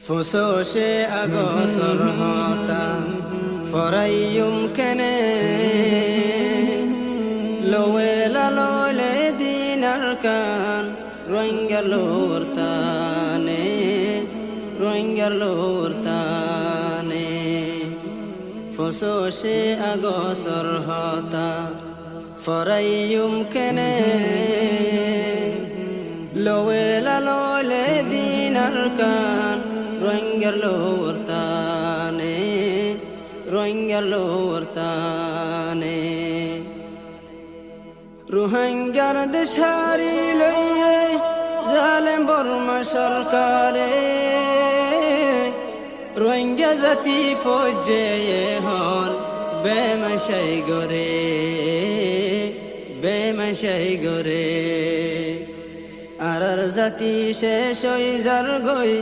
ফসোশে আগসর হতা ফরাইয়ুম কেনে লোয়েলা লোলে দিনার কান রোহিঙ্গার লোরতানে রোহিঙ্গার লোরতানে ফসোশে আগসর হতা ফরাইয়ুম কেনে লোয়েলা লোলে দিনার কান রোহিঙ্গার লোরতানে রোহিঙ্গার লোরতানে রোহিঙ্গার দেশারি লইয়ে জালেম বর্মা সরকারে রোহিঙ্গা জাতি ফৌজে হন বেমাশাই গরে বেমাশাই গরে আর জাতি শেষ হই যার গই